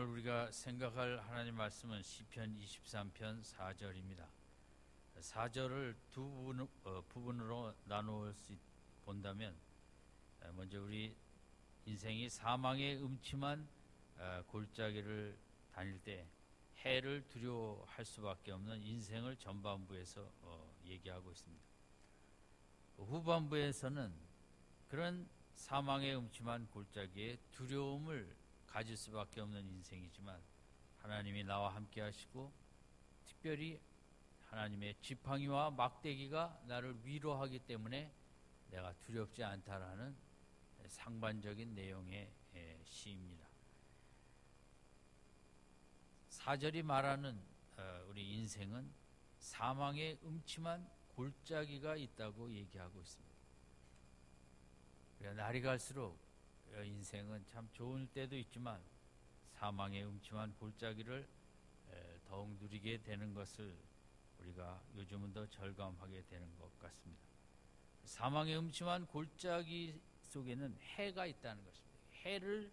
오늘 우리가 생각할 하나님 말씀은 시편 23편 4절입니다. 4절을 두 부분으로 나누어 본다면 먼저 우리 인생이 사망의 음침한 골짜기를 다닐 때 해를 두려워할 수밖에 없는 인생을 전반부에서 얘기하고 있습니다. 후반부에서는 그런 사망의 음침한 골짜기에 두려움을 가질 수밖에 없는 인생이지만 하나님이 나와 함께 하시고 특별히 하나님의 지팡이와 막대기가 나를 위로하기 때문에 내가 두렵지 않다라는 상반적인 내용의 시입니다. 4절이 말하는 우리 인생은 사망의 음침한 골짜기가 있다고 얘기하고 있습니다. 날이 갈수록 인생은 참 좋을 때도 있지만 사망의 음침한 골짜기를 더욱 누리게 되는 것을 우리가 요즘은 더 절감하게 되는 것 같습니다. 사망의 음침한 골짜기 속에는 해가 있다는 것입니다. 해를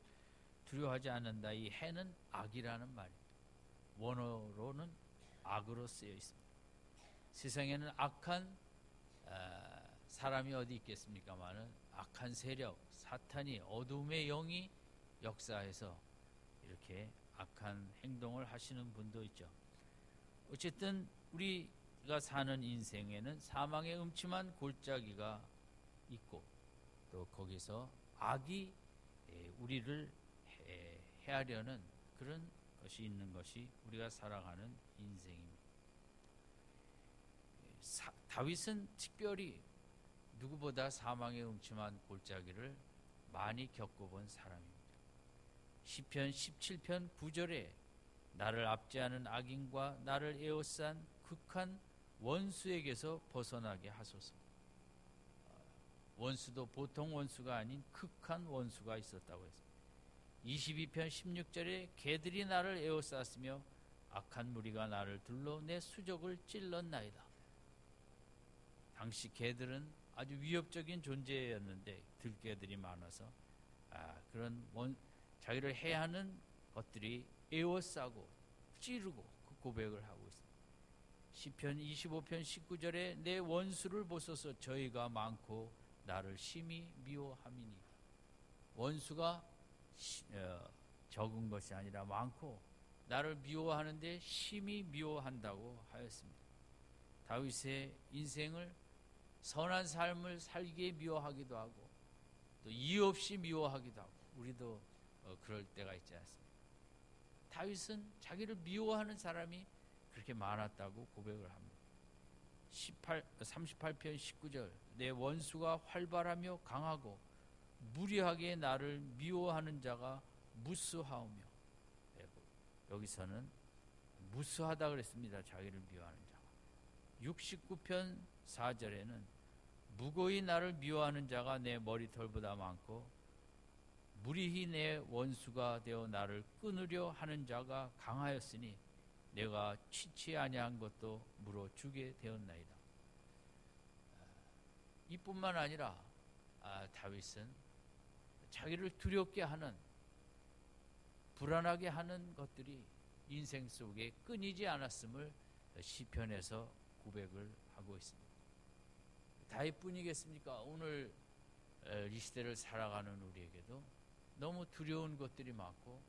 두려워하지 않는다. 이 해는 악이라는 말입니다. 원어로는 악으로 쓰여 있습니다. 세상에는 악한 사람이 어디 있겠습니까마는 악한 세력, 사탄이 어둠의 영이 역사해서 이렇게 악한 행동을 하시는 분도 있죠. 어쨌든 우리가 사는 인생에는 사망의 음침한 골짜기가 있고 또 거기서 악이 우리를 해하려는 그런 것이 있는 것이 우리가 살아가는 인생입니다. 다윗은 특별히 누구보다 사망의 음침한 골짜기를 많이 겪어본 사람입니다. 시편 17편 9절에 나를 압제하는 악인과 나를 에워싼 극한 원수에게서 벗어나게 하소서. 원수도 보통 원수가 아닌 극한 원수가 있었다고 했습니다. 22편 16절에 개들이 나를 에워쌌으며 악한 무리가 나를 둘러 내 수족을 찔렀나이다. 당시 개들은 아주 위협적인 존재였는데 들개들이 많아서 그런 자기를 해하는 것들이 에워싸고 찌르고 그 고백을 하고 있습니다. 시편 25편 19절에 내 원수를 보소서 저희가 많고 나를 심히 미워함이니. 원수가 적은 것이 아니라 많고 나를 미워하는데 심히 미워한다고 하였습니다. 다윗의 인생을 선한 삶을 살기에 미워하기도 하고 또 이유 없이 미워하기도 하고 우리도 그럴 때가 있지 않습니까? 다윗은 자기를 미워하는 사람이 그렇게 많았다고 고백을 합니다. 38편 19절 내 원수가 활발하며 강하고 무리하게 나를 미워하는 자가 무수하오며. 여기서는 무수하다 그랬습니다. 자기를 미워하는 자가. 69편 4절에는 무고히 나를 미워하는 자가 내 머리털보다 많고 무리히 내 원수가 되어 나를 끊으려 하는 자가 강하였으니 내가 취치 아니한 것도 물어 주게 되었나이다. 이뿐만 아니라 다윗은 자기를 두렵게 하는 불안하게 하는 것들이 인생 속에 끊이지 않았음을 시편에서 고백을 하고 있습니다. 다윗뿐이겠습니까? 오늘 이 시대를 살아가는 우리에게도 너무 두려운 것들이 많고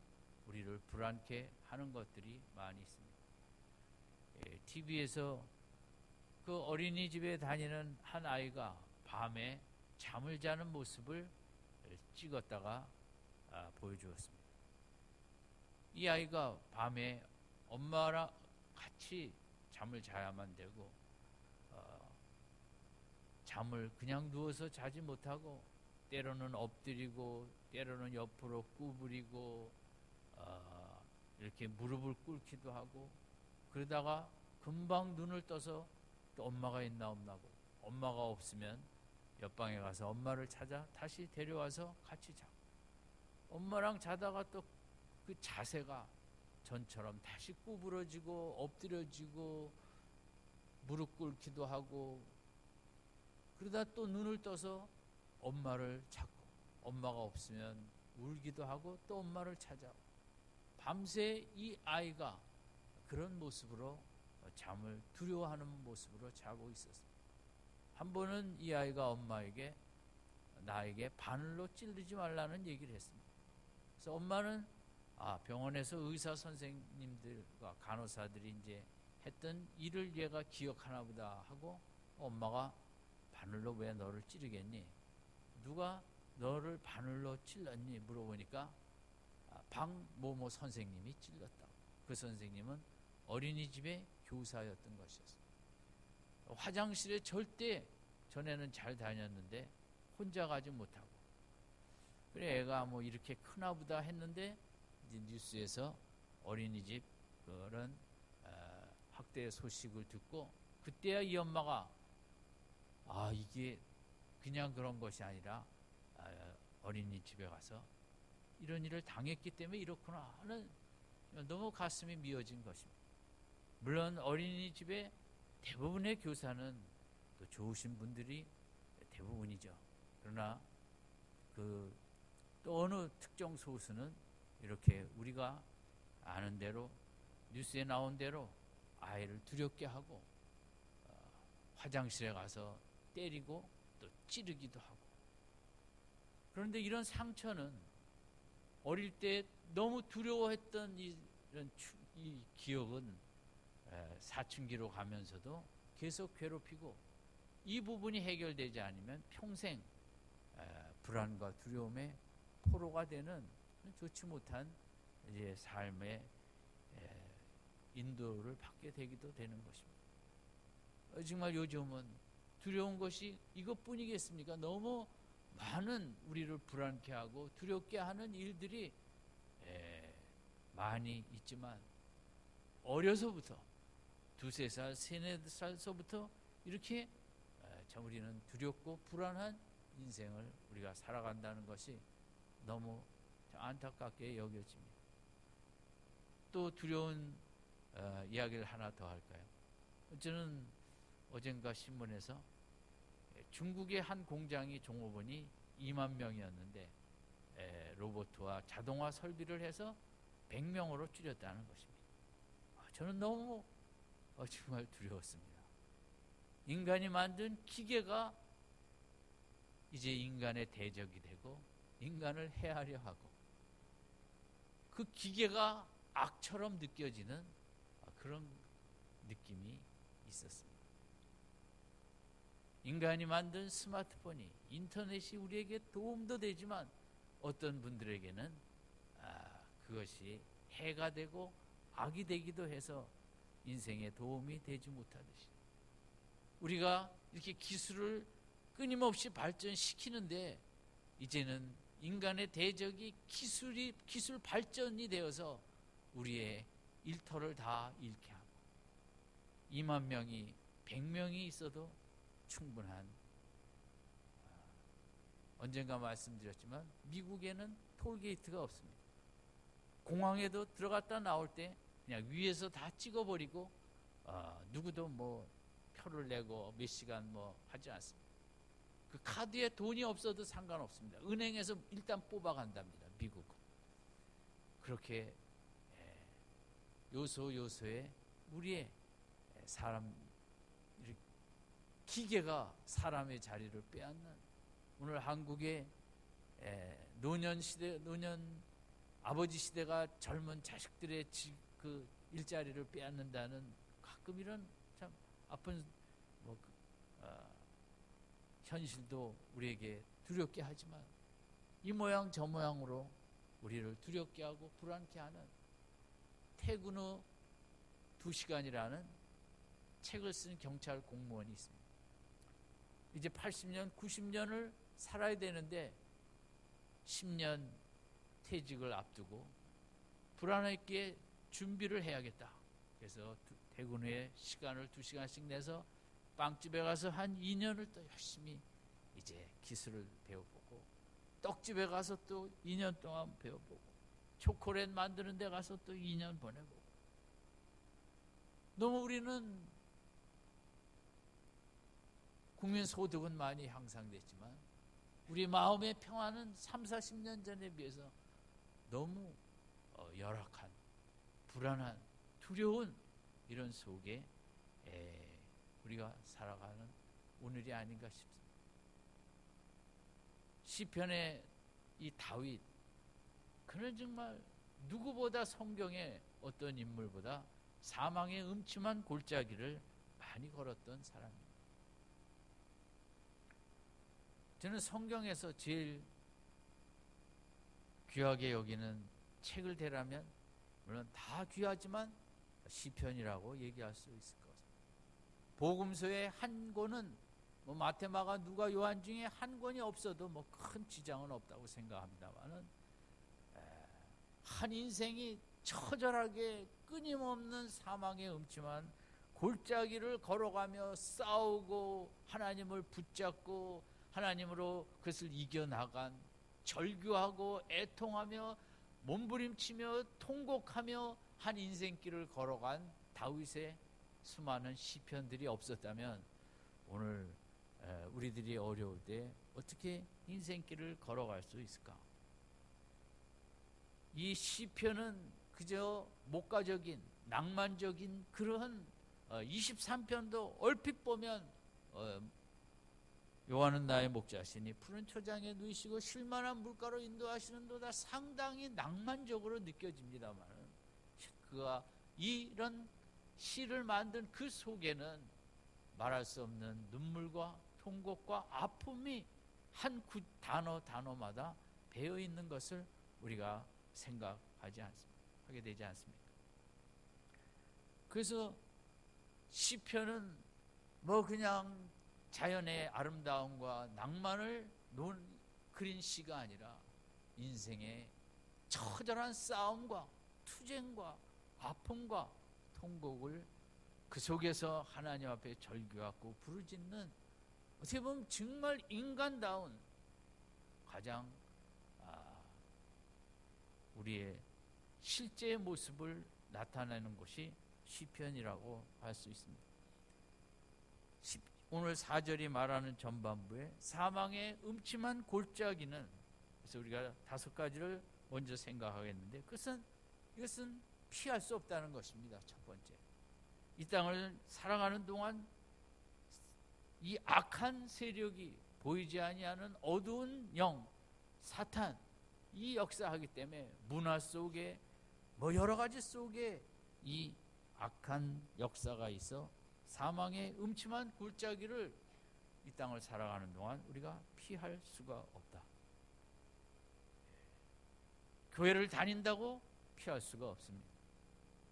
우리를 불안케 하는 것들이 많이 있습니다. TV에서 그 어린이집에 다니는 한 아이가 밤에 잠을 자는 모습을 찍었다가 보여주었습니다. 이 아이가 밤에 엄마랑 같이 잠을 자야만 되고 잠을 그냥 누워서 자지 못하고 때로는 엎드리고 때로는 옆으로 구부리고 이렇게 무릎을 꿇기도 하고 그러다가 금방 눈을 떠서 또 엄마가 있나 없나고 엄마가 없으면 옆방에 가서 엄마를 찾아 다시 데려와서 같이 자고 엄마랑 자다가 또 그 자세가 전처럼 다시 구부러지고 엎드려지고 무릎 꿇기도 하고 그러다 또 눈을 떠서 엄마를 찾고 엄마가 없으면 울기도 하고 또 엄마를 찾아 밤새 이 아이가 그런 모습으로 잠을 두려워하는 모습으로 자고 있었습니다. 한 번은 이 아이가 엄마에게 나에게 바늘로 찌르지 말라는 얘기를 했습니다. 그래서 엄마는 병원에서 의사 선생님들과 간호사들이 이제 했던 일을 얘가 기억하나 보다 하고 엄마가 바늘로 왜 너를 찌르겠니? 누가 너를 바늘로 찔렀니? 물어보니까 방모모 선생님이 찔렀다고. 그 선생님은 어린이집의 교사였던 것이었습니다. 화장실에 절대 전에는 잘 다녔는데 혼자 가지 못하고, 그래 애가 뭐 이렇게 크나 보다 했는데 이제 뉴스에서 어린이집 그런 학대 소식을 듣고 그때야 이 엄마가 이게 그냥 그런 것이 아니라 어린이집에 가서 이런 일을 당했기 때문에 이렇구나 하는, 너무 가슴이 미어진 것입니다. 물론 어린이집의 대부분의 교사는 또 좋으신 분들이 대부분이죠. 그러나 또 어느 특정 소수는 이렇게 우리가 아는 대로 뉴스에 나온 대로 아이를 두렵게 하고 화장실에 가서 때리고 또 찌르기도 하고. 그런데 이런 상처는 어릴 때 너무 두려워했던 이 기억은 사춘기로 가면서도 계속 괴롭히고, 이 부분이 해결되지 않으면 평생 불안과 두려움의 포로가 되는 좋지 못한 이제 삶의 인도를 받게 되기도 되는 것입니다. 정말 요즘은 두려운 것이 이것뿐이겠습니까? 너무 많은 우리를 불안케 하고 두렵게 하는 일들이 많이 있지만, 어려서부터 두세 살, 세네 살서부터 이렇게 참 우리는 두렵고 불안한 인생을 우리가 살아간다는 것이 너무 안타깝게 여겨집니다. 또 두려운 이야기를 하나 더 할까요? 저는 어젠가 신문에서 중국의 한 공장이 종업원이 2만 명이었는데 로봇과 자동화 설비를 해서 100명으로 줄였다는 것입니다. 저는 너무 정말 두려웠습니다. 인간이 만든 기계가 이제 인간의 대적이 되고 인간을 해하려 하고, 그 기계가 악처럼 느껴지는 그런 느낌이 있었습니다. 인간이 만든 스마트폰이, 인터넷이 우리에게 도움도 되지만 어떤 분들에게는 그것이 해가 되고 악이 되기도 해서 인생에 도움이 되지 못하듯이, 우리가 이렇게 기술을 끊임없이 발전시키는데 이제는 인간의 대적이 기술 발전이 되어서 우리의 일터를 다 잃게 하고, 2만 명이 100명이 있어도 충분한, 언젠가 말씀드렸지만 미국에는 톨게이트가 없습니다. 공항에도 들어갔다 나올 때 그냥 위에서 다 찍어버리고 누구도 뭐 표를 내고 몇 시간 뭐 하지 않습니다. 그 카드에 돈이 없어도 상관없습니다. 은행에서 일단 뽑아간답니다. 미국은. 그렇게 요소요소에 우리의 사람, 기계가 사람의 자리를 빼앗는, 오늘 한국의 노년 아버지 시대가 젊은 자식들의 그 일자리를 빼앗는다는 가끔 이런 참 아픈 현실도 우리에게 두렵게 하지만, 이 모양 저 모양으로 우리를 두렵게 하고 불안케 하는 퇴근 후 2시간이라는 책을 쓴 경찰 공무원이 있습니다. 이제 80년, 90년을 살아야 되는데 10년 퇴직을 앞두고 불안하게 준비를 해야겠다. 그래서 퇴근 후에 시간을 2시간씩 내서 빵집에 가서 한 2년을 또 열심히 이제 기술을 배워보고, 떡집에 가서 또 2년 동안 배워보고, 초콜릿 만드는 데 가서 또 2년 보내보고. 너무 우리는 국민 소득은 많이 향상됐지만 우리 마음의 평화는 30, 40년 전에 비해서 너무 열악한 불안한, 두려운 이런 속에 우리가 살아가는 오늘이 아닌가 싶습니다. 시편의 이 다윗, 그는 정말 누구보다 성경의 어떤 인물보다 사망의 음침한 골짜기를 많이 걸었던 사람입니다. 저는 성경에서 제일 귀하게 여기는 책을 대라면, 물론 다 귀하지만 시편이라고 얘기할 수 있을 것 같습니다. 복음서의 한 권은 마태, 마가, 누가, 요한 중에 한 권이 없어도 큰 지장은 없다고 생각합니다만은, 한 인생이 처절하게 끊임없는 사망의 음침한 골짜기를 걸어가며 싸우고 하나님을 붙잡고 하나님으로 그것을 이겨나간, 절규하고 애통하며 몸부림치며 통곡하며 한 인생길을 걸어간 다윗의 수많은 시편들이 없었다면 오늘 우리들이 어려울 때 어떻게 인생길을 걸어갈 수 있을까? 이 시편은 그저 목가적인 낭만적인 그러한 23편도 얼핏 보면 여호와는 나의 목자시니 푸른 초장에 누이시고 쉴만한 물가로 인도하시는도다, 상당히 낭만적으로 느껴집니다만, 그가 이런 시를 만든 그 속에는 말할 수 없는 눈물과 통곡과 아픔이 한 단어마다 배어 있는 것을 우리가 하게 되지 않습니까? 그래서 시편은 그냥 자연의 아름다움과 낭만을 그린 시가 아니라 인생의 처절한 싸움과 투쟁과 아픔과 통곡을 그 속에서 하나님 앞에 절규하고 부르짖는, 어떻게 보면 정말 인간다운 가장 우리의 실제의 모습을 나타내는 것이 시편이라고 할 수 있습니다. 오늘 4절이 말하는 전반부에 사망의 음침한 골짜기는, 그래서 우리가 5가지를 먼저 생각하겠는데, 이것은 피할 수 없다는 것입니다. 첫 번째, 이 땅을 살아가는 동안 이 악한 세력이, 보이지 아니하는 어두운 영 사탄, 이 역사하기 때문에 문화 속에 여러 가지 속에 이 악한 역사가 있어 사망의 음침한 골짜기를 이 땅을 살아가는 동안 우리가 피할 수가 없다. 교회를 다닌다고 피할 수가 없습니다.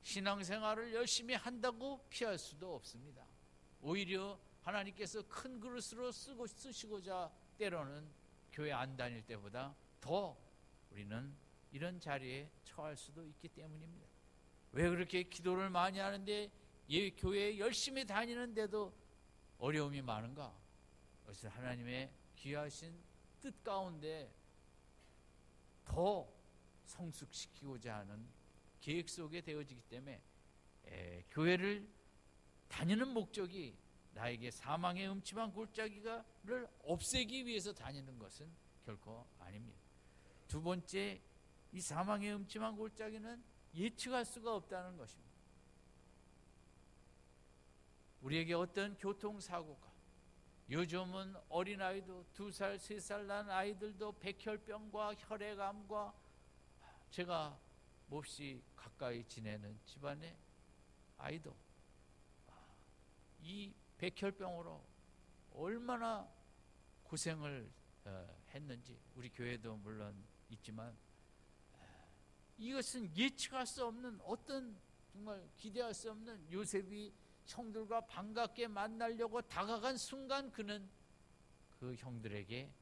신앙생활을 열심히 한다고 피할 수도 없습니다. 오히려 하나님께서 큰 그릇으로 쓰시고자 때로는 교회 안 다닐 때보다 더 우리는 이런 자리에 처할 수도 있기 때문입니다. 왜 그렇게 기도를 많이 하는데 교회에 열심히 다니는데도 어려움이 많은가? 그것은 하나님의 귀하신 뜻 가운데 더 성숙시키고자 하는 계획 속에 되어지기 때문에 교회를 다니는 목적이 나에게 사망의 음침한 골짜기를 없애기 위해서 다니는 것은 결코 아닙니다. 두 번째, 이 사망의 음침한 골짜기는 예측할 수가 없다는 것입니다. 우리에게 어떤 교통사고가, 요즘은 어린아이도 2살, 3살 난 아이들도 백혈병과 혈액암과, 제가 몹시 가까이 지내는 집안의 아이도 이 백혈병으로 얼마나 고생을 했는지, 우리 교회도 물론 있지만 이것은 예측할 수 없는, 어떤 정말 기대할 수 없는, 요셉이 형들과 반갑게 만나려고 다가간 순간 그는 그 형들에게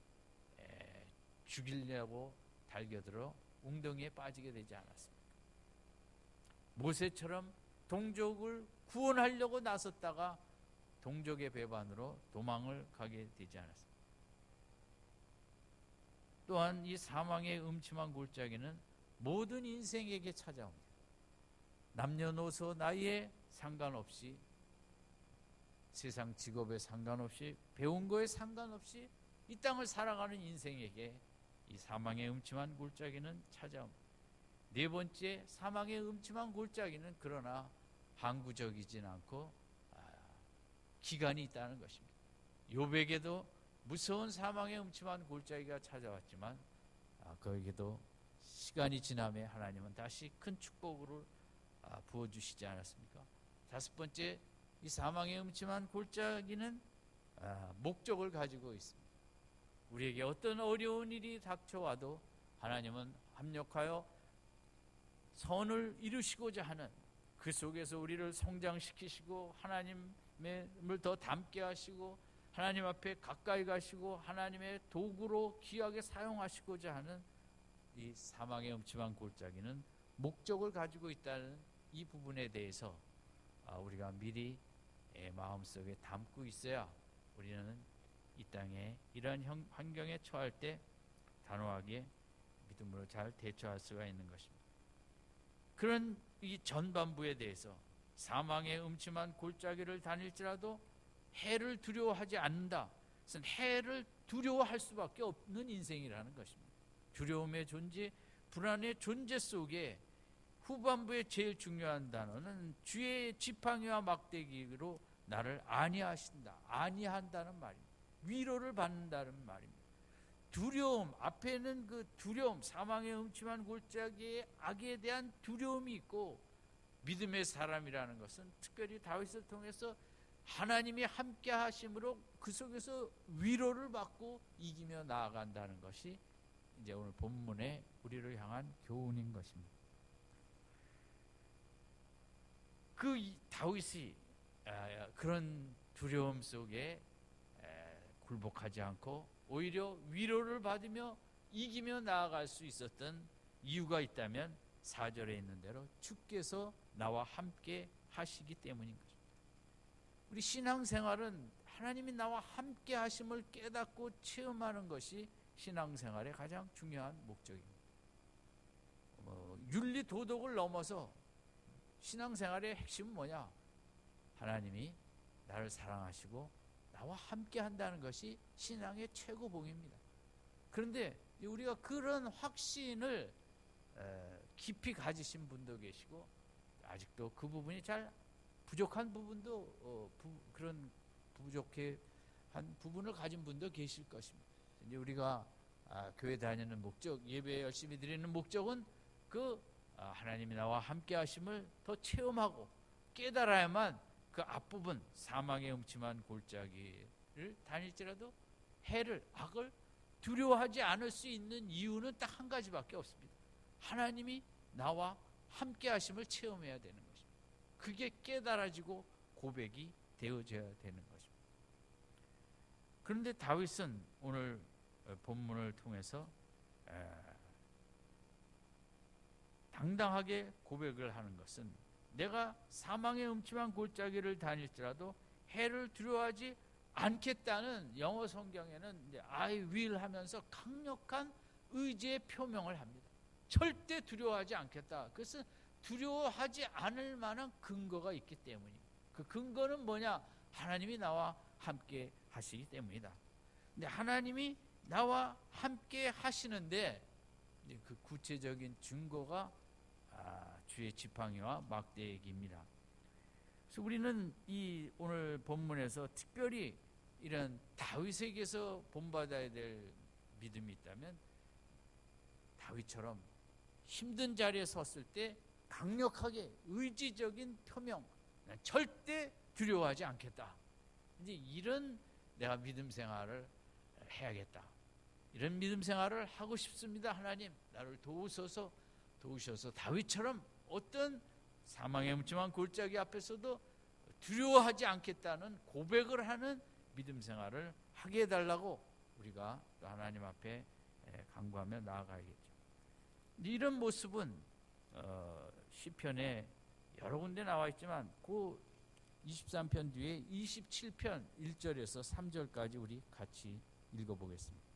죽이려고 달겨들어 웅덩이에 빠지게 되지 않았습니까? 모세처럼 동족을 구원하려고 나섰다가 동족의 배반으로 도망을 가게 되지 않았습니까? 또한 이 사망의 음침한 골짜기는 모든 인생에게 찾아옵니다. 남녀노소 나이에 상관없이, 세상 직업에 상관없이, 배운 거에 상관없이 이 땅을 살아가는 인생에게 이 사망의 음침한 골짜기는 찾아옵니다. 네 번째, 사망의 음침한 골짜기는 그러나 항구적이진 않고 기간이 있다는 것입니다. 욥에게도 무서운 사망의 음침한 골짜기가 찾아왔지만 거기에도 시간이 지나면 하나님은 다시 큰 축복을 부어주시지 않았습니까? 다섯 번째, 이 사망의 음침한 골짜기는 목적을 가지고 있습니다. 우리에게 어떤 어려운 일이 닥쳐와도 하나님은 합력하여 선을 이루시고자 하는, 그 속에서 우리를 성장시키시고 하나님을 더 닮게 하시고 하나님 앞에 가까이 가시고 하나님의 도구로 귀하게 사용하시고자 하는 이 사망의 음침한 골짜기는 목적을 가지고 있다는 이 부분에 대해서 우리가 미리 마음속에 담고 있어야 우리는 이 땅에 이러한 환경에 처할 때 단호하게 믿음으로 잘 대처할 수가 있는 것입니다. 그런 이 전반부에 대해서 사망의 음침한 골짜기를 다닐지라도 해를 두려워하지 않는다. 그것은 해를 두려워할 수밖에 없는 인생이라는 것입니다. 두려움의 존재, 불안의 존재 속에 후반부에 제일 중요한 단어는 주의 지팡이와 막대기로 나를 안위한다는 말입니다. 위로를 받는다는 말입니다. 두려움, 앞에는 그 두려움, 사망의 음침한 골짜기의 악에 대한 두려움이 있고, 믿음의 사람이라는 것은 특별히 다윗을 통해서 하나님이 함께 하심으로 그 속에서 위로를 받고 이기며 나아간다는 것이 이제 오늘 본문에 우리를 향한 교훈인 것입니다. 그 다윗이 그런 두려움 속에 굴복하지 않고 오히려 위로를 받으며 이기며 나아갈 수 있었던 이유가 있다면 4절에 있는 대로 주께서 나와 함께 하시기 때문인 것입니다. 우리 신앙생활은 하나님이 나와 함께 하심을 깨닫고 체험하는 것이 신앙생활의 가장 중요한 목적입니다. 윤리 도덕을 넘어서 신앙생활의 핵심은 뭐냐? 하나님이 나를 사랑하시고 나와 함께 한다는 것이 신앙의 최고봉입니다. 그런데 우리가 그런 확신을 깊이 가지신 분도 계시고 아직도 그 부분이 잘 부족한 부분도 그런 부족한 부분을 가진 분도 계실 것입니다. 이제 우리가 교회 다니는 목적, 예배 열심히 드리는 목적은 하나님이 나와 함께 하심을 더 체험하고 깨달아야만 그 앞부분 사망의 음침한 골짜기를 다닐지라도 악을 두려워하지 않을 수 있는 이유는 딱 한 가지밖에 없습니다. 하나님이 나와 함께 하심을 체험해야 되는 것입니다. 그게 깨달아지고 고백이 되어져야 되는 것입니다. 그런데 다윗은 오늘 본문을 통해서 당당하게 고백을 하는 것은 내가 사망의 음침한 골짜기를 다닐지라도 해를 두려워하지 않겠다는, 영어 성경에는 I will 하면서 강력한 의지의 표명을 합니다. 절대 두려워하지 않겠다. 그것은 두려워하지 않을 만한 근거가 있기 때문입니다. 그 근거는 뭐냐? 하나님이 나와 함께 하시기 때문이다. 근데 하나님이 나와 함께 하시는데 그 구체적인 증거가 주의 지팡이와 막대기입니다. 그래서 우리는 이 오늘 본문에서 특별히 이런 다윗에게서 본받아야 될 믿음이 있다면 다윗처럼 힘든 자리에 섰을 때 강력하게 의지적인 표명, 절대 두려워하지 않겠다. 이제 이런 내가 믿음 생활을 해야겠다. 이런 믿음 생활을 하고 싶습니다. 하나님, 나를 도우셔서 다윗처럼 어떤 사망의 음침한 골짜기 앞에서도 두려워하지 않겠다는 고백을 하는 믿음 생활을 하게 해달라고 우리가 또 하나님 앞에 간구하며 나아가야겠죠. 이런 모습은 시편에 여러 군데 나와 있지만 그 23편 뒤에 27편 1절에서 3절까지 우리 같이 읽어보겠습니다.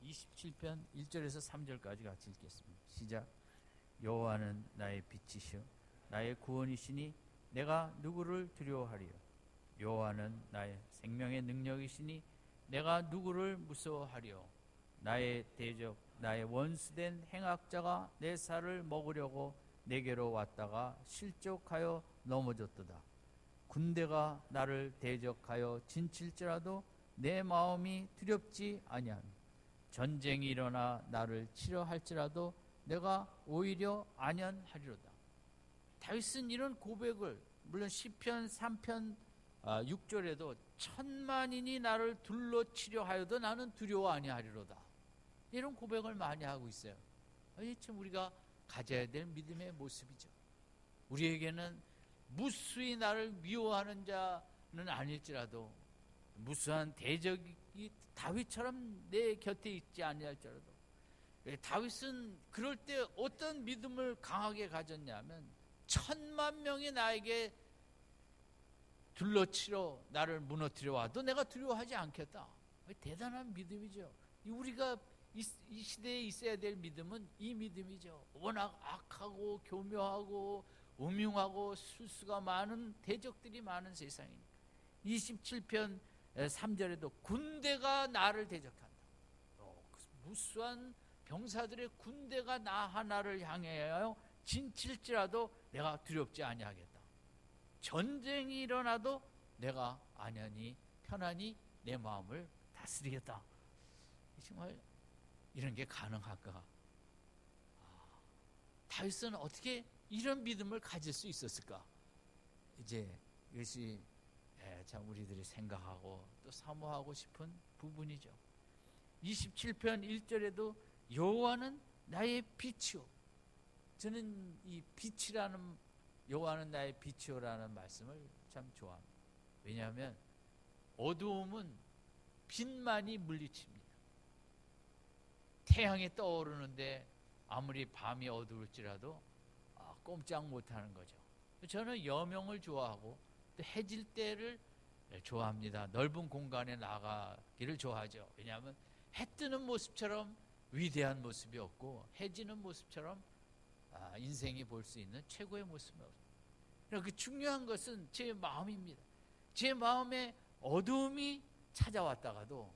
27편 1절에서 3절까지 같이 읽겠습니다. 시작. 여호와는 나의 빛이시요 나의 구원이시니 내가 누구를 두려워하리요. 여호와는 나의 생명의 능력이시니 내가 누구를 무서워하리요. 나의 대적, 나의 원수된 행악자가 내 살을 먹으려고 내게로 왔다가 실족하여 넘어졌도다. 군대가 나를 대적하여 진칠지라도 내 마음이 두렵지 아니하며 전쟁이 일어나 나를 치려 할지라도 내가 오히려 안연하리로다. 다윗은 이런 고백을, 물론 시편 3편 6절에도 천만인이 나를 둘러치려 하여도 나는 두려워 아니하리로다, 이런 고백을 많이 하고 있어요. 이게 참 우리가 가져야 될 믿음의 모습이죠. 우리에게는 무수히 나를 미워하는 자는 아닐지라도, 무수한 대적이 다윗처럼 내 곁에 있지 아니할지라도, 다윗은 그럴 때 어떤 믿음을 강하게 가졌냐면, 천만 명이 나에게 둘러치러 나를 무너뜨려 와도 내가 두려워하지 않겠다. 대단한 믿음이죠. 우리가 이 시대에 있어야 될 믿음은 이 믿음이죠. 워낙 악하고 교묘하고 음흉하고 술수가 많은 대적들이 많은 세상이니까. 27편 3절에도 군대가 나를 대적한다. 무수한 병사들의 군대가 나 하나를 향하여 진칠지라도 내가 두렵지 아니하겠다. 전쟁이 일어나도 내가 안연히 편안히 내 마음을 다스리겠다. 정말 이런 게 가능할까? 다윗은 어떻게 이런 믿음을 가질 수 있었을까? 이제 이것이 참 우리들이 생각하고 또 사모하고 싶은 부분이죠. 27편 1절에도 여호와는 나의 빛이요. 저는 이 빛이라는, 여호와는 나의 빛이요라는 말씀을 참 좋아합니다. 왜냐하면 어두움은 빛만이 물리칩니다. 태양이 떠오르는데 아무리 밤이 어두울지라도 꼼짝 못하는 거죠. 저는 여명을 좋아하고 또 해질 때를 좋아합니다. 넓은 공간에 나가기를 좋아하죠. 왜냐하면 해 뜨는 모습처럼 위대한 모습이 없고 해지는 모습처럼 인생이 볼 수 있는 최고의 모습이 없습니다. 그 중요한 것은 제 마음입니다. 제 마음에 어두움이 찾아왔다가도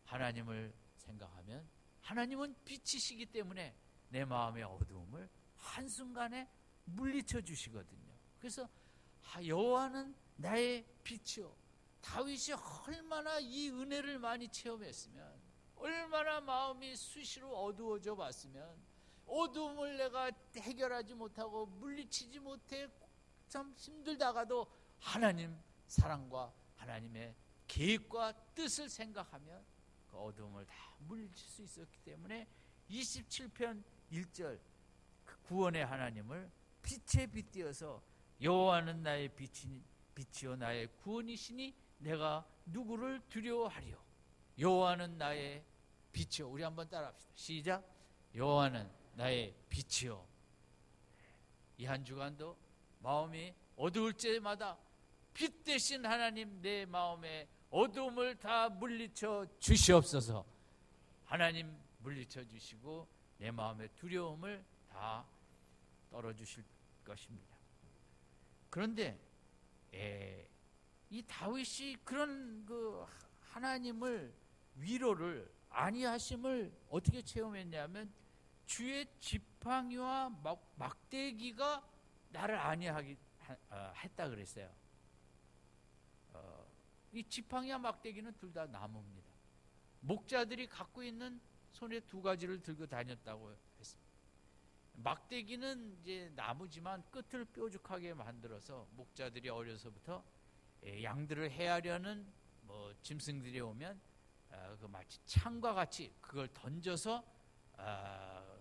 하나님을 생각하면 하나님은 빛이시기 때문에 내 마음의 어두움을 한순간에 물리쳐 주시거든요. 그래서 여호와는 나의 빛이요. 다윗이 얼마나 이 은혜를 많이 체험했으면, 얼마나 마음이 수시로 어두워져 봤으면, 어두움을 내가 해결하지 못하고 물리치지 못해 참 힘들다가도 하나님 사랑과 하나님의 계획과 뜻을 생각하면 그 어두움을 다 물리칠 수 있었기 때문에 27편 1절 그 구원의 하나님을 빛에 빗대어서 여호와는 나의 빛이요 나의 구원이시니 내가 누구를 두려워하리요. 여호와는 나의 빛이요. 우리 한번 따라합시다. 시작. 여호와는 나의 빛이요. 이 한 주간도 마음이 어두울 때마다 빛 대신 하나님 내 마음의 어두움을 다 물리쳐 주시옵소서. 하나님 물리쳐 주시고 내 마음의 두려움을 다 떨어주실 것입니다. 그런데 이 다윗이 그런 그 하나님을 위로를 아니하심을 어떻게 체험했냐면 주의 지팡이와 막대기가 나를 아니하게 했다 그랬어요. 이 지팡이와 막대기는 둘 다 나무입니다. 목자들이 갖고 있는 손에 두 가지를 들고 다녔다고 했습니다. 막대기는 이제 나무지만 끝을 뾰족하게 만들어서 목자들이 어려서부터 양들을 해하려는 짐승들이 오면 그 마치 창과 같이 그걸 던져서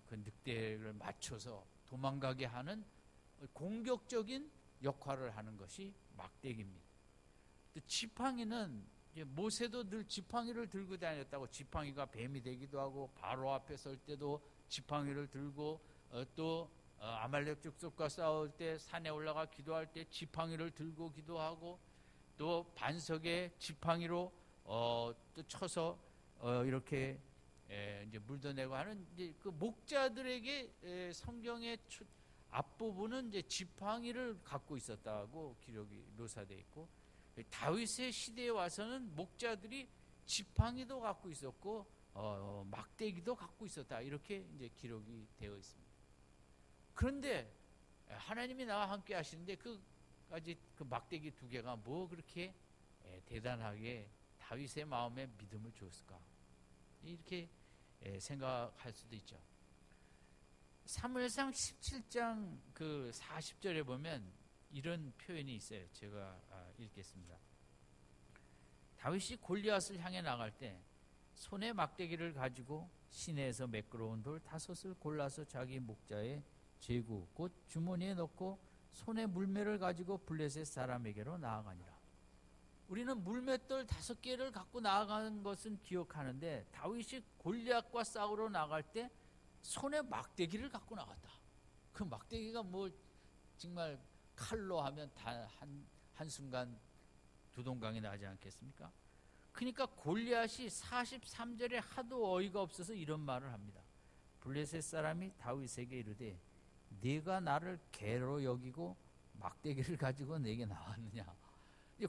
그 늑대를 맞춰서 도망가게 하는 공격적인 역할을 하는 것이 막대기입니다. 또 지팡이는 모세도 늘 지팡이를 들고 다녔다고, 지팡이가 뱀이 되기도 하고 바로 앞에 설 때도 지팡이를 들고 또 아말렉 족속과 싸울 때 산에 올라가 기도할 때 지팡이를 들고 기도하고 또 반석에 지팡이로 또 쳐서 이렇게 이제 물도 내고 하는 이제 그 목자들에게 성경의 앞부분은 이제 지팡이를 갖고 있었다고 기록이 묘사되어 있고, 다윗의 시대에 와서는 목자들이 지팡이도 갖고 있었고 막대기도 갖고 있었다. 이렇게 이제 기록이 되어 있습니다. 그런데 하나님이 나와 함께 하시는데 그까지 그 막대기 두 개가 뭐 그렇게 대단하게 다윗의 마음에 믿음을 주었을까? 이렇게 생각할 수도 있죠. 사무엘상 17장 그 40절에 보면 이런 표현이 있어요. 제가 읽겠습니다. 다윗이 골리앗을 향해 나갈 때 손에 막대기를 가지고 시내에서 매끄러운 돌 5을 골라서 자기 목자의 제구 곧 주머니에 넣고 손에 물매를 가지고 블레셋 사람에게로 나아가니라. 우리는 물맷돌 5개를 갖고 나아가는 것은 기억하는데 다윗이 골리앗과 싸우러 나갈 때 손에 막대기를 갖고 나갔다. 그 막대기가 뭐 정말 칼로 하면 한순간 두동강이 나지 않겠습니까? 그러니까 골리앗이 43절에 하도 어이가 없어서 이런 말을 합니다. 블레셋 사람이 다윗에게 이르되 네가 나를 개로 여기고 막대기를 가지고 내게 나왔느냐.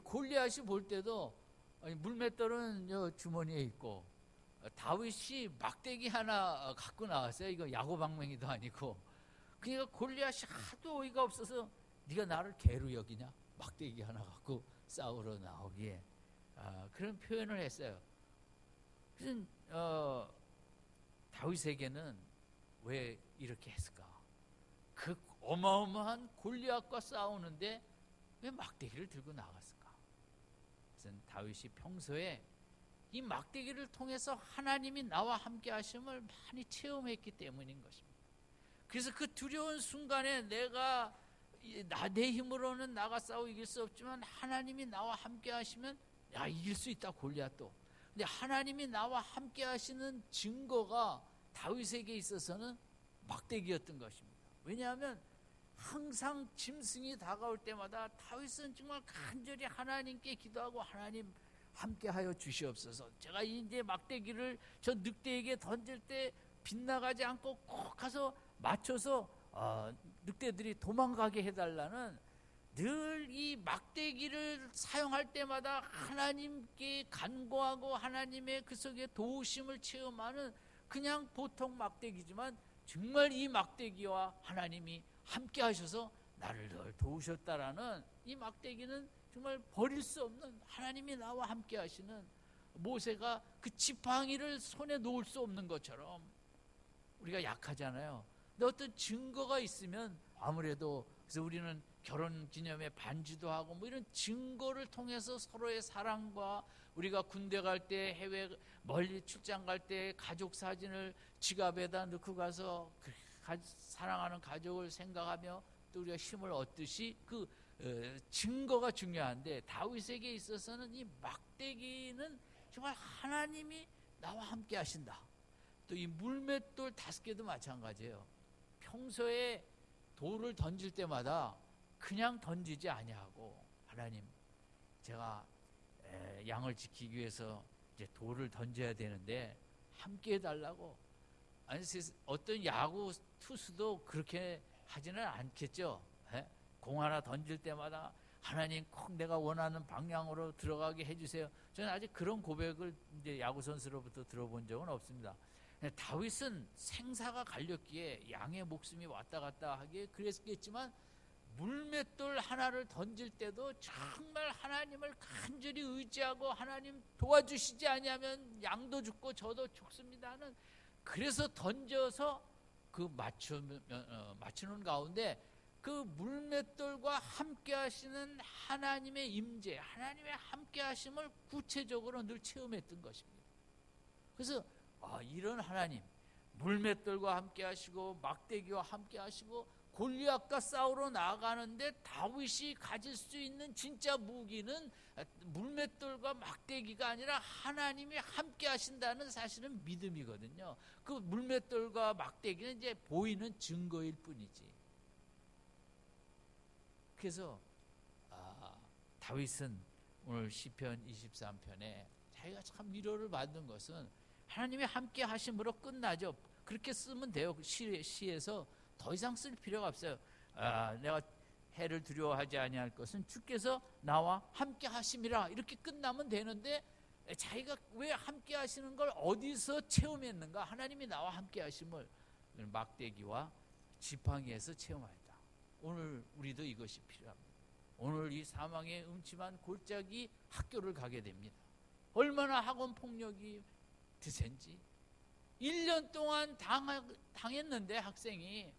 골리앗이 볼 때도 물맷돌은 주머니에 있고 다윗이 막대기 하나 갖고 나왔어요. 이거 야구방망이도 아니고. 그러니까 골리앗이 하도 어이가 없어서 네가 나를 개로 여기냐? 막대기 하나 갖고 싸우러 나오기에 그런 표현을 했어요. 그래서 다윗에게는 왜 이렇게 했을까? 그 어마어마한 골리앗과 싸우는데 왜 막대기를 들고 나갔을까? 그래서 다윗이 평소에 이 막대기를 통해서 하나님이 나와 함께 하심을 많이 체험했기 때문인 것입니다. 그래서 그 두려운 순간에 내 힘으로는 나가 싸워 이길 수 없지만 하나님이 나와 함께 하시면 이길 수 있다, 골리앗도. 근데 하나님이 나와 함께 하시는 증거가 다윗에게 있어서는 막대기였던 것입니다. 왜냐하면 항상 짐승이 다가올 때마다 다윗은 정말 간절히 하나님께 기도하고 하나님 함께하여 주시옵소서. 제가 이제 막대기를 저 늑대에게 던질 때 빗나가지 않고 꼭 가서 맞춰서 늑대들이 도망가게 해달라는 늘 이 막대기를 사용할 때마다 하나님께 간구하고 하나님의 그 속에 도우심을 체험하는 그냥 보통 막대기지만 정말 이 막대기와 하나님이 함께 하셔서 나를 늘 도우셨다라는 이 막대기는 정말 버릴 수 없는 하나님이 나와 함께 하시는 모세가 그 지팡이를 손에 놓을 수 없는 것처럼 우리가 약하잖아요. 근데 어떤 증거가 있으면 아무래도 그래서 우리는 결혼 기념에 반지도 하고 뭐 이런 증거를 통해서 서로의 사랑과 우리가 군대 갈 때 해외 멀리 출장 갈 때 가족 사진을 지갑에다 넣고 가서 사랑하는 가족을 생각하며 또 우리가 힘을 얻듯이 그 증거가 중요한데 다윗에게 있어서는 이 막대기는 정말 하나님이 나와 함께 하신다. 또 이 물맷돌 5개도 마찬가지예요. 평소에 돌을 던질 때마다 그냥 던지지 아니하고 하나님 제가 양을 지키기 위해서 이제 돌을 던져야 되는데 함께 해달라고. 아니 어떤 야구 투수도 그렇게 하지는 않겠죠. 공 하나 던질 때마다 하나님 꼭 내가 원하는 방향으로 들어가게 해주세요. 저는 아직 그런 고백을 이제 야구 선수로부터 들어본 적은 없습니다. 다윗은 생사가 갈렸기에 양의 목숨이 왔다 갔다 하기에 그랬겠지만 물맷돌 하나를 던질 때도 정말 하나님을 간절히 의지하고 하나님 도와주시지 아니하면 양도 죽고 저도 죽습니다는 그래서 던져서 그 맞추는 가운데 그 물맷돌과 함께 하시는 하나님의 임재, 하나님의 함께 하심을 구체적으로 늘 체험했던 것입니다. 그래서 이런 하나님, 물맷돌과 함께 하시고 막대기와 함께 하시고 골리앗과 싸우러 나가는데 다윗이 가질 수 있는 진짜 무기는 물맷돌과 막대기가 아니라 하나님이 함께 하신다는 사실은 믿음이거든요. 그 물맷돌과 막대기는 이제 보이는 증거일 뿐이지. 그래서 다윗은 오늘 시편 23편에 자기가 참 위로를 받는 것은 하나님이 함께 하심으로 끝나죠. 그렇게 쓰면 돼요. 시에서 더 이상 쓸 필요가 없어요. 내가 해를 두려워하지 아니할 것은 주께서 나와 함께 하심이라 이렇게 끝나면 되는데 자기가 왜 함께 하시는 걸 어디서 체험했는가? 하나님이 나와 함께 하심을 막대기와 지팡이에서 체험하였다. 오늘 우리도 이것이 필요합니다. 오늘 이 사망의 음침한 골짜기 학교를 가게 됩니다. 얼마나 학원 폭력이 드센지 1년 동안 당했는데 학생이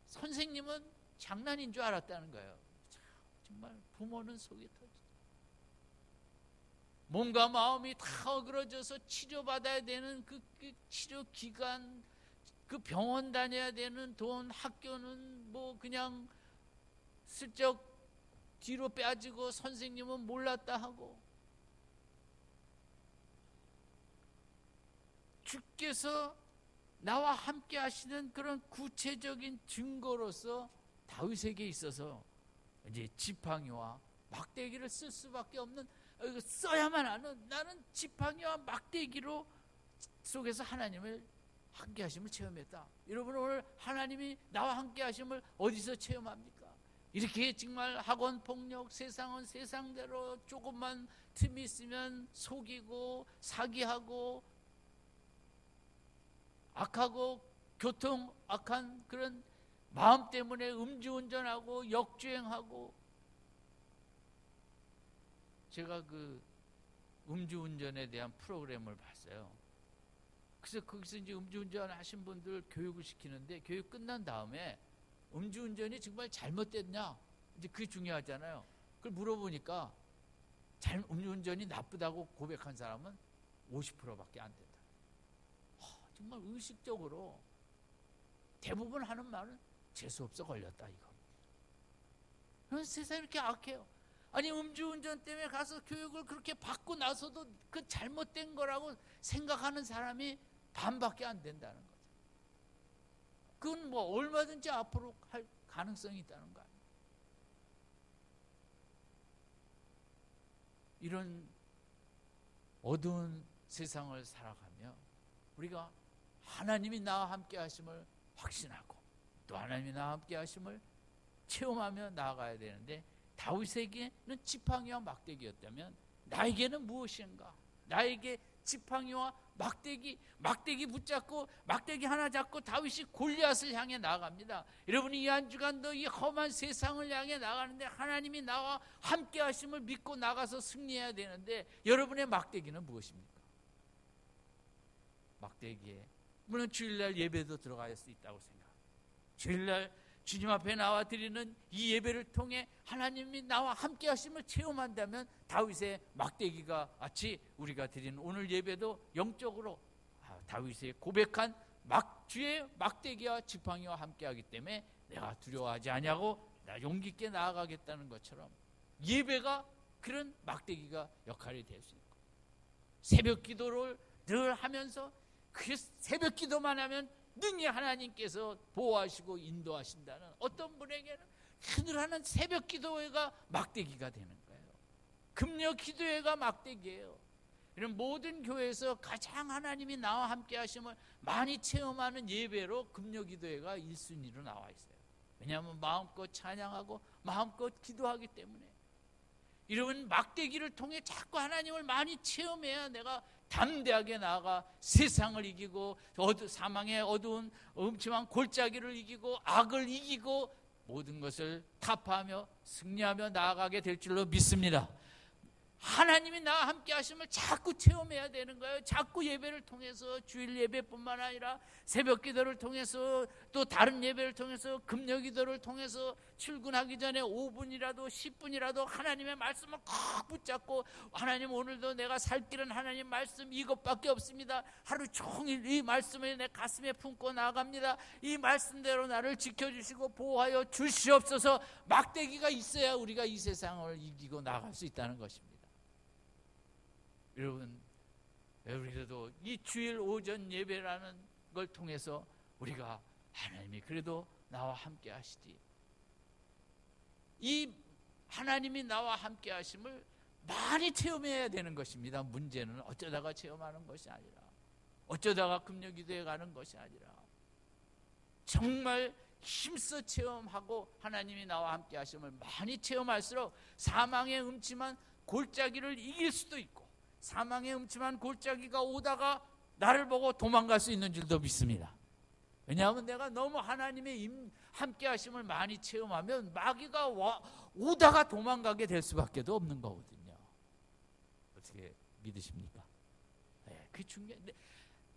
선생님은 장난인 줄 알았다는 거예요. 정말 부모는 속이 터지죠. 몸과 마음이 다 어그러져서 치료받아야 되는 그 치료 기간, 그 병원 다녀야 되는 돈, 학교는 뭐 그냥 슬쩍 뒤로 빼지고 선생님은 몰랐다 하고, 주께서 나와 함께 하시는 그런 구체적인 증거로서 다윗에게 있어서 이제 지팡이와 막대기를 쓸 수밖에 없는, 써야만 하는, 나는 지팡이와 막대기로 속에서 하나님을 함께 하심을 체험했다. 여러분, 오늘 하나님이 나와 함께 하심을 어디서 체험합니까? 이렇게 정말 학원 폭력, 세상은 세상대로 조금만 틈이 있으면 속이고 사기하고 악하고 교통 악한 그런 마음 때문에 음주운전하고 역주행하고, 제가 그 음주운전에 대한 프로그램을 봤어요. 그래서 거기서 이제 음주운전 하신 분들 교육을 시키는데, 교육 끝난 다음에 음주운전이 정말 잘못됐냐, 이제 그게 중요하잖아요. 그걸 물어보니까 음주운전이 나쁘다고 고백한 사람은 50%밖에 안 된다. 정말 의식적으로 대부분 하는 말은 재수없어 걸렸다 이거. 세상이 이렇게 악해요. 아니, 음주운전 때문에 가서 교육을 그렇게 받고 나서도 그 잘못된 거라고 생각하는 사람이 반밖에 안 된다는 거죠. 그건 뭐 얼마든지 앞으로 할 가능성이 있다는 거 아니에요. 이런 어두운 세상을 살아가며 우리가 하나님이 나와 함께 하심을 확신하고 또 하나님이 나와 함께 하심을 체험하며 나아가야 되는데, 다윗에게는 지팡이와 막대기였다면 나에게는 무엇인가? 나에게 지팡이와 막대기 붙잡고, 막대기 하나 잡고 다윗이 골리앗을 향해 나아갑니다. 여러분이 이 한 주간도 이 험한 세상을 향해 나가는데 하나님이 나와 함께 하심을 믿고 나가서 승리해야 되는데, 여러분의 막대기는 무엇입니까? 막대기에 물론 주일날 예배도 들어갈 수 있다고 생각합니다. 주일날 주님 앞에 나와 드리는 이 예배를 통해 하나님이 나와 함께 하심을 체험한다면 다윗의 막대기가 마치 우리가 드리는 오늘 예배도 영적으로 다윗의 고백한 주의 막대기와 지팡이와 함께 하기 때문에 내가 두려워하지 아니하고 나 용기 있게 나아가겠다는 것처럼 예배가 그런 막대기가 역할이 될 수 있고, 새벽 기도를 늘 하면서 그 새벽 기도만 하면 능히 하나님께서 보호하시고 인도하신다는 어떤 분에게는 그늘하는 새벽 기도회가 막대기가 되는 거예요. 금요 기도회가 막대기예요. 이런 모든 교회에서 가장 하나님이 나와 함께 하심을 많이 체험하는 예배로 금요 기도회가 1순위로 나와 있어요. 왜냐하면 마음껏 찬양하고 마음껏 기도하기 때문에. 이런 막대기를 통해 자꾸 하나님을 많이 체험해야 내가 담대하게 나아가 세상을 이기고 사망의 어두운 음침한 골짜기를 이기고 악을 이기고 모든 것을 타파하며 승리하며 나아가게 될 줄로 믿습니다. 하나님이 나와 함께 하심을 자꾸 체험해야 되는 거예요. 자꾸 예배를 통해서, 주일 예배뿐만 아니라 새벽 기도를 통해서, 또 다른 예배를 통해서, 금요 기도를 통해서 출근하기 전에 5분이라도 10분이라도 하나님의 말씀을 꼭 붙잡고, 하나님 오늘도 내가 살 길은 하나님 말씀 이것밖에 없습니다. 하루 종일 이 말씀을 내 가슴에 품고 나아갑니다. 이 말씀대로 나를 지켜주시고 보호하여 주시옵소서. 막대기가 있어야 우리가 이 세상을 이기고 나아갈 수 있다는 것입니다. 여러분, 우리도 이 주일 오전 예배라는 걸 통해서 우리가 하나님이 그래도 나와 함께 하시지, 이 하나님이 나와 함께 하심을 많이 체험해야 되는 것입니다. 문제는 어쩌다가 체험하는 것이 아니라, 어쩌다가 금요 기도에 가는 것이 아니라 정말 힘써 체험하고 하나님이 나와 함께 하심을 많이 체험할수록 사망의 음침한 골짜기를 이길 수도 있고, 사망의 음침한 골짜기가 오다가 나를 보고 도망갈 수 있는 줄도 믿습니다. 왜냐하면 내가 너무 하나님의 함께 하심을 많이 체험하면 마귀가 오다가 도망가게 될 수밖에 없는 거거든요. 어떻게 믿으십니까? 네, 그게 중요한데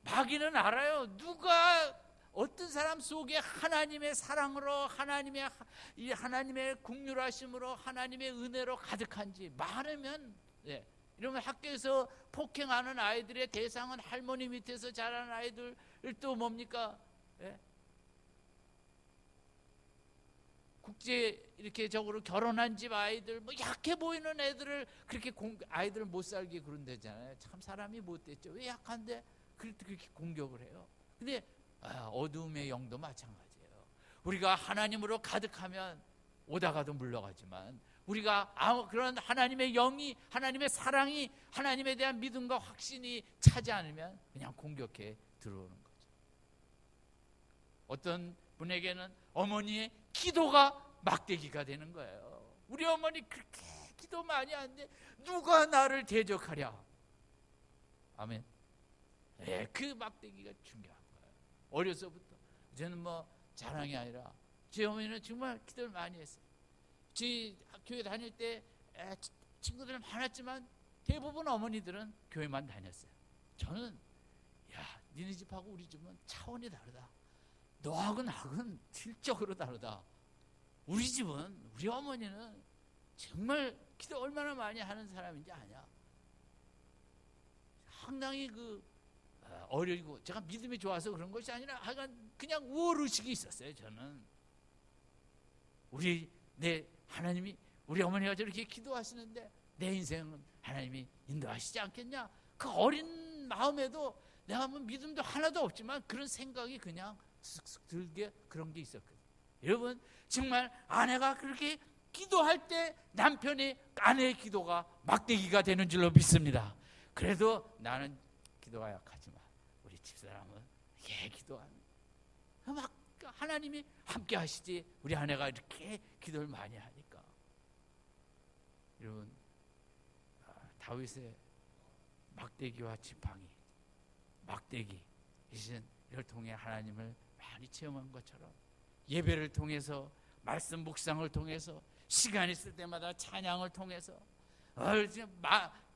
마귀는 알아요. 누가 어떤 사람 속에 하나님의 사랑으로 하나님의 긍휼하심으로 하나님의 은혜로 가득한지 많으면 네, 이러면 학교에서 폭행하는 아이들의 대상은 할머니 밑에서 자라는 아이들 또 뭡니까? 예? 국제 이렇게 적으로 결혼한 집 아이들 뭐 약해 보이는 애들을 그렇게 아이들을 못 살게 그런다잖아요. 참 사람이 못됐죠. 왜 약한데 그렇게 공격을 해요. 근데 어두움의 영도 마찬가지예요. 우리가 하나님으로 가득하면 오다가도 물러가지만 우리가 그런 하나님의 영이 하나님의 사랑이 하나님에 대한 믿음과 확신이 차지 않으면 그냥 공격해 들어오는 거죠. 어떤 분에게는 어머니의 기도가 막대기가 되는 거예요. 우리 어머니 그렇게 기도 많이 하는데 누가 나를 대적하랴. 아멘. 네, 그 막대기가 중요한 거예요. 어려서부터 저는 뭐 자랑이 아니라 제 어머니는 정말 기도를 많이 했어요. 제 교회 다닐 때 친구들은 많았지만 대부분 어머니들은 교회만 다녔어요. 저는 니네 집하고 우리 집은 차원이 다르다. 너하고 나하고는 질적으로 다르다. 우리 집은 우리 어머니는 정말 기도 얼마나 많이 하는 사람인지 아냐. 상당히 어리고 제가 믿음이 좋아서 그런 것이 아니라 하여간 그냥 우월의식이 있었어요. 저는 내 하나님이 우리 어머니가 저렇게 기도하시는데 내 인생은 하나님이 인도하시지 않겠냐. 그 어린 마음에도 내가 뭐 믿음도 하나도 없지만 그런 생각이 그냥 쓱쓱 들게 그런 게 있었거든요. 여러분 정말 아내가 그렇게 기도할 때 남편이 아내의 기도가 막대기가 되는 줄로 믿습니다. 그래도 나는 기도가 약하지만 우리 집사람은 기도하는 막 하나님이 함께 하시지. 우리 아내가 이렇게 기도를 많이 하니까. 여러분 다윗의 막대기와 지팡이 막대기 이를 통해 하나님을 많이 체험한 것처럼 예배를 통해서 말씀 묵상을 통해서 시간 있을 때마다 찬양을 통해서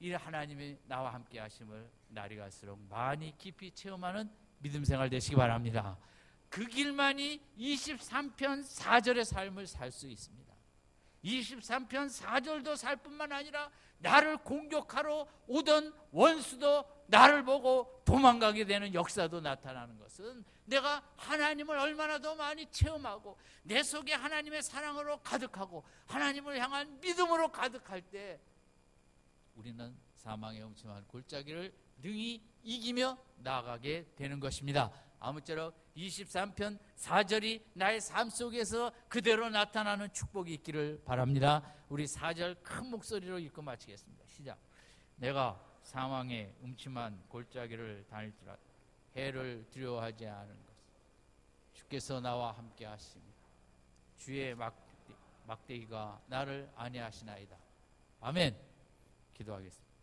이 하나님이 나와 함께 하심을 날이 갈수록 많이 깊이 체험하는 믿음 생활 되시기 바랍니다. 그 길만이 23편 4절의 삶을 살 수 있습니다. 23편 4절도 살 뿐만 아니라 나를 공격하러 오던 원수도 나를 보고 도망가게 되는 역사도 나타나는 것은 내가 하나님을 얼마나 더 많이 체험하고 내 속에 하나님의 사랑으로 가득하고 하나님을 향한 믿음으로 가득할 때 우리는 사망의 음침한 골짜기를 능히 이기며 나아가게 되는 것입니다. 아무쪼록 23편 4절이 나의 삶 속에서 그대로 나타나는 축복이 있기를 바랍니다. 우리 4절 큰 목소리로 읽고 마치겠습니다. 시작. 내가 사망의 음침한 골짜기를 다닐지라 해를 두려워하지 않은 것 주께서 나와 함께 하십니다. 주의 막대기가 나를 안위하시나이다. 아멘. 기도하겠습니다.